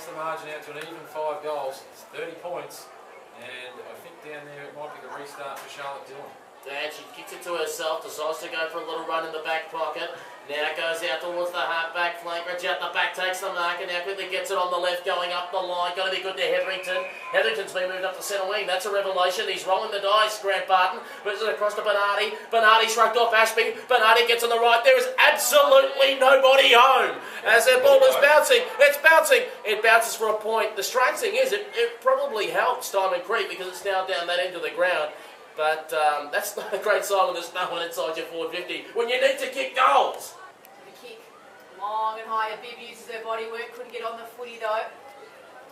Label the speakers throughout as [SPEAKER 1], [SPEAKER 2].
[SPEAKER 1] takes the margin out to an even 5 goals. It's 30 points, and I think down there it might be the restart for Charlotte Dillon.
[SPEAKER 2] And she kicks it to herself, decides to go for a little run in the back pocket. Now goes out towards the half-back flank. Reggie at the back takes the mark and now quickly gets it on the left, going up the line. Got to be good to Hetherington. Hetherington's been moved up to centre wing. That's a revelation. He's rolling the dice, Grant Barton. Puts it across to Bernardi. Bernardi shrugged off Ashby. Bernardi gets on the right. There is absolutely nobody home. As their ball is bouncing. It's bouncing. It bounces for a point. The strange thing is, it probably helps Diamond Creek because it's now down that end of the ground. But that's not a great sign when there's no one inside your forward 50 when you need to kick goals.
[SPEAKER 3] The kick, long and high. Bibb uses her body work, couldn't get on the footy though.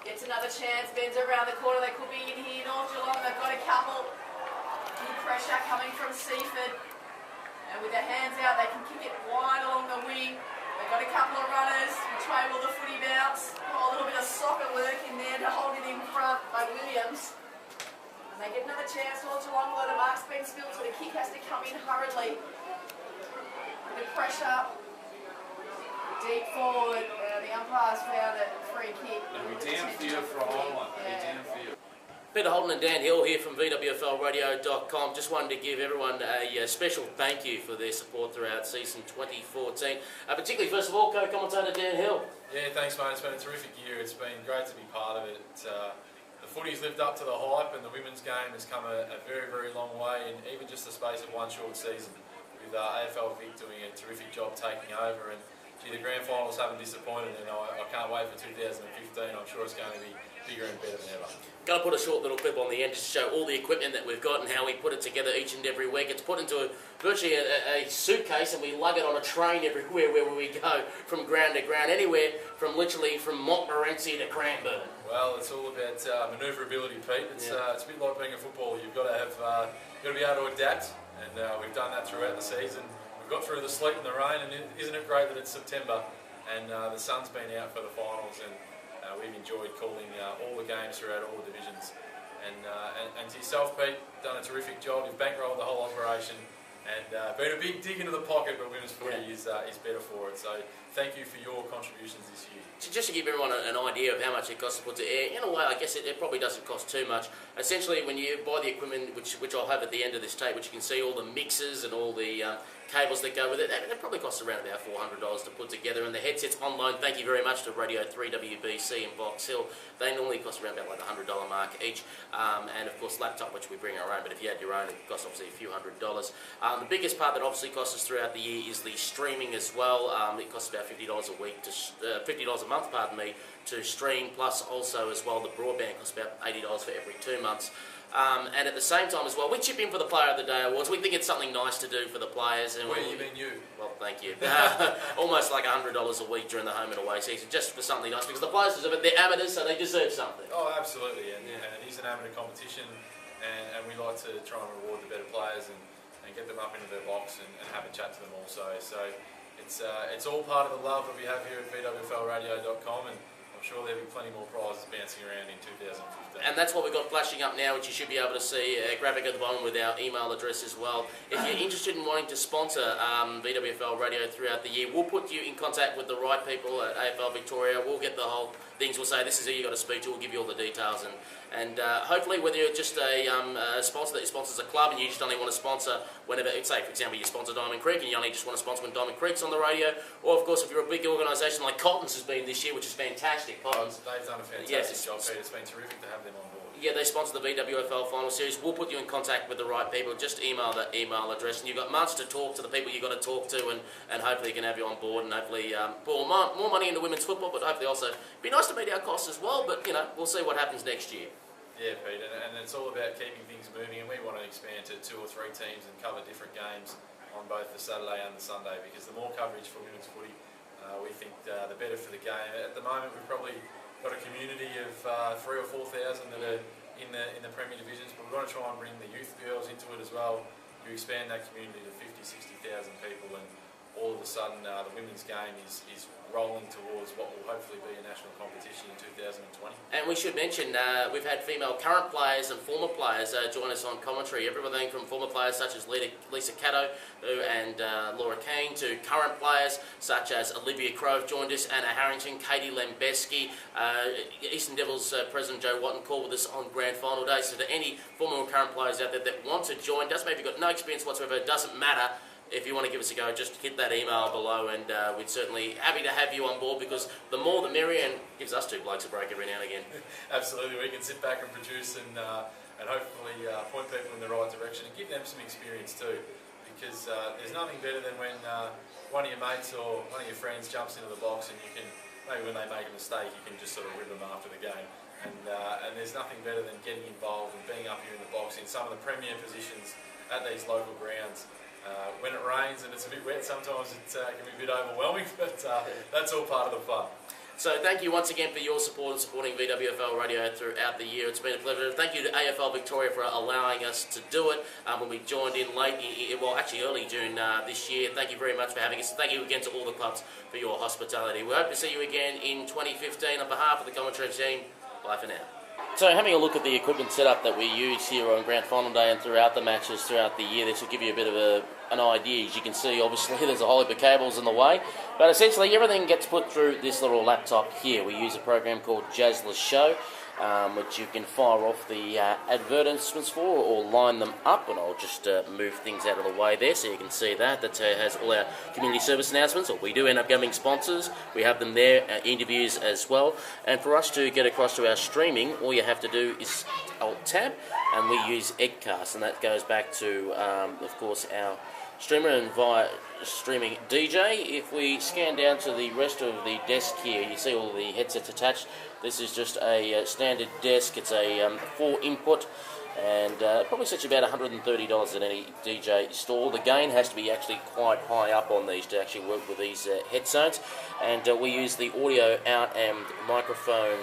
[SPEAKER 3] Gets another chance, bends around the corner. They could be in here. North Geelong, they've got a couple. Good pressure coming from Seaford. And with their hands out, they can kick it wide along the wing. They've got a couple of runners. Which way will the footy bounce? Oh, a little bit of soccer work in there to hold it in front by Williams. They get another chance all too long, although the mark's been spilled, so the kick has to come in hurriedly. The pressure, deep forward, the umpire's found a free kick.
[SPEAKER 1] It'll be downfield for a whole one. It'll be downfield.
[SPEAKER 2] Peter Holden and Dan Hill here from VWFL Radio.com. Just wanted to give everyone a special thank you for their support throughout season 2014. Particularly, first of all, co-commentator Dan Hill.
[SPEAKER 1] Yeah, thanks, mate. It's been a terrific year. It's been great to be part of it. The footy's lived up to the hype, and the women's game has come a very, very long way in even just the space of one short season, with AFL Vic doing a terrific job taking over. And gee, the grand finals haven't disappointed, and I can't wait for 2015. I'm sure it's going to be bigger and better than ever.
[SPEAKER 2] Going to put a short little clip on the end just to show all the equipment that we've got and how we put it together each and every week. It's put into virtually a suitcase, and we lug it on a train everywhere where we go, from ground to ground, anywhere from literally from Montmorency to Cranbourne.
[SPEAKER 1] Well, it's all about manoeuvrability, Pete. It's a bit like being a footballer. You've got to be able to adapt, and we've done that throughout the season. We've got through the sleet and the rain, and isn't it great that it's September and the sun's been out for the finals, and we've enjoyed calling all the games throughout all the divisions. And to yourself, Pete, done a terrific job. You've bankrolled the whole operation, and been a big dig into the pocket, but women's footy is better for it. So thank you for your contributions this year.
[SPEAKER 2] Just to give everyone an idea of how much it costs to put to air, in a way, I guess it probably doesn't cost too much. Essentially, when you buy the equipment, which I'll have at the end of this tape, which you can see all the mixers and all the cables that go with it, that probably costs around about $400 to put together. And the headsets on loan, thank you very much to Radio 3 WBC in Box Hill. They normally cost around about like the $100 mark each. And of course, laptop, which we bring our own, but if you had your own, it costs obviously a few $100s. The biggest part that obviously costs us throughout the year is the streaming as well. It costs about $50 a week to $50 a month, pardon me, to stream. Plus also as well, the broadband costs about $80 for every 2 months. And at the same time as well, we chip in for the Player of the Day Awards. We think it's something nice to do for the players. And
[SPEAKER 1] Where you mean you?
[SPEAKER 2] Well, thank you. Almost like $100 a week during the home and away season, just for something nice, because the players deserve it. They're amateurs, so they deserve something.
[SPEAKER 1] Oh, absolutely, and it is an amateur competition, and we like to try and reward the better players and get them up into their box and have a chat to them also. So it's all part of the love that we have here at VWFLradio.com, and I'm sure there'll be plenty more prizes bouncing around in 2015.
[SPEAKER 2] And that's what we've got flashing up now, which you should be able to see, a graphic at the bottom with our email address as well. If you're interested in wanting to sponsor VWFL Radio throughout the year, we'll put you in contact with the right people at AFL Victoria. We'll get the whole things. We'll say, this is who you've got to speak to. We'll give you all the details. And hopefully, whether you're just a sponsor that sponsors a club and you just only want to sponsor whenever, say, for example, you sponsor Diamond Creek and you only just want to sponsor when Diamond Creek's on the radio, or, of course, if you're a big organisation like Cottons has been this year, which is fantastic. Cottons.
[SPEAKER 1] They've done a fantastic job, Pete. It's been terrific to have them on board.
[SPEAKER 2] Yeah, they sponsor the VWFL Final Series. We'll put you in contact with the right people. Just email that email address, and you've got months to talk to the people you've got to talk to, and hopefully can have you on board, and hopefully pour more money into women's football, but hopefully also be nice to meet our costs as well. But, we'll see what happens next year.
[SPEAKER 1] Yeah, Pete, and it's all about keeping things moving, and we want to expand to 2 or 3 teams and cover different games on both the Saturday and the Sunday, because the more coverage for women's footy, we think the better for the game. At the moment, we've probably got a community of 3,000 or 4,000 that are in the Premier Divisions, but we've got to try and bring the youth girls into it as well to expand that community to 50,000, 60,000 people, and all of a sudden the women's game is rolling towards what will hopefully be a national competition in 2020.
[SPEAKER 2] And we should mention, we've had female current players and former players join us on commentary. Everything from former players such as Lisa Caddo and Laura Keane to current players such as Olivia Crove joined us, Anna Harrington, Katie Lembeski, Eastern Devils President Joe Watton called with us on grand final day. So to any former or current players out there that want to join, doesn't matter if you've got no experience whatsoever, it doesn't matter. If you want to give us a go, just hit that email below, and we'd certainly happy to have you on board, because the more the merrier, and gives us two blokes a break every now and again.
[SPEAKER 1] Absolutely, we can sit back and produce and hopefully point people in the right direction and give them some experience too, because there's nothing better than when one of your mates or one of your friends jumps into the box and you can, maybe when they make a mistake, you can just sort of rib them after the game. And there's nothing better than getting involved and being up here in the box in some of the premier positions at these local grounds. When it rains and it's a bit wet, sometimes it can be a bit overwhelming, but that's all part of the fun.
[SPEAKER 2] So thank you once again for your support and supporting VWFL Radio throughout the year. It's been a pleasure. Thank you to AFL Victoria for allowing us to do it when we joined in late, actually early June this year. Thank you very much for having us. Thank you again to all the clubs for your hospitality. We hope to see you again in 2015. On behalf of the commentary team, bye for now. So having a look at the equipment setup that we use here on Grand Final Day and throughout the matches throughout the year, this will give you a bit of an idea. As you can see, obviously there's a whole heap of cables in the way, but essentially everything gets put through this little laptop here. We use a program called Jazzler Show, which you can fire off the advertisements for or line them up, and I'll just move things out of the way there so you can see that. That has all our community service announcements, or we do end up getting sponsors. We have them there, interviews as well. And for us to get across to our streaming, all you have to do is Alt-Tab, and we use Eggcast, and that goes back to, of course, our streamer and via streaming DJ. If we scan down to the rest of the desk here, you see all the headsets attached. This is just a standard desk. It's a 4-input, and probably sets you about $130 at any DJ store. The gain has to be actually quite high up on these to actually work with these headphones, and we use the audio out and microphone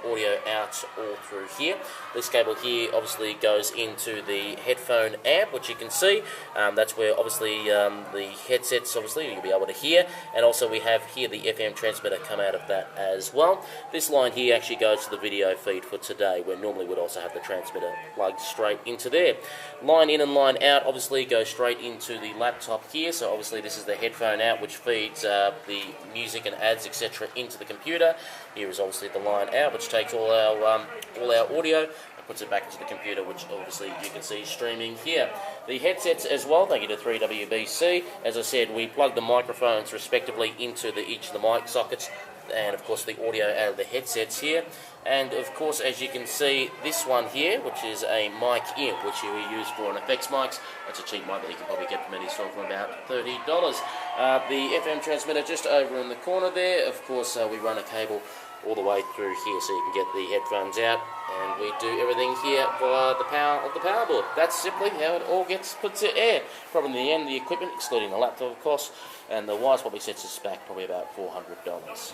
[SPEAKER 2] audio out all through here. This cable here obviously goes into the headphone amp, which you can see. That's where obviously the headsets, obviously you'll be able to hear, and also we have here the FM transmitter come out of that as well. This line here actually goes to the video feed for today, where normally we'd also have the transmitter plugged straight into there. Line in and line out obviously goes straight into the laptop here, so obviously this is the headphone out, which feeds the music and ads etc. into the computer. Here is obviously the line out, which takes all our audio and puts it back into the computer, which obviously you can see streaming here. The headsets as well, thank you to 3WBC. As I said, we plug the microphones respectively into each of the mic sockets, and of course the audio out of the headsets here. And of course, as you can see, this one here, which is a mic in, which we use for an effects mics. That's a cheap mic that you can probably get from any store for about $30. The FM transmitter just over in the corner there. Of course, we run a cable all the way through here so you can get the headphones out, and we do everything here via the power of the power board. That's simply how it all gets put to air. Probably in the end, the equipment, excluding the laptop of course, and the wires probably sets us back probably about $400.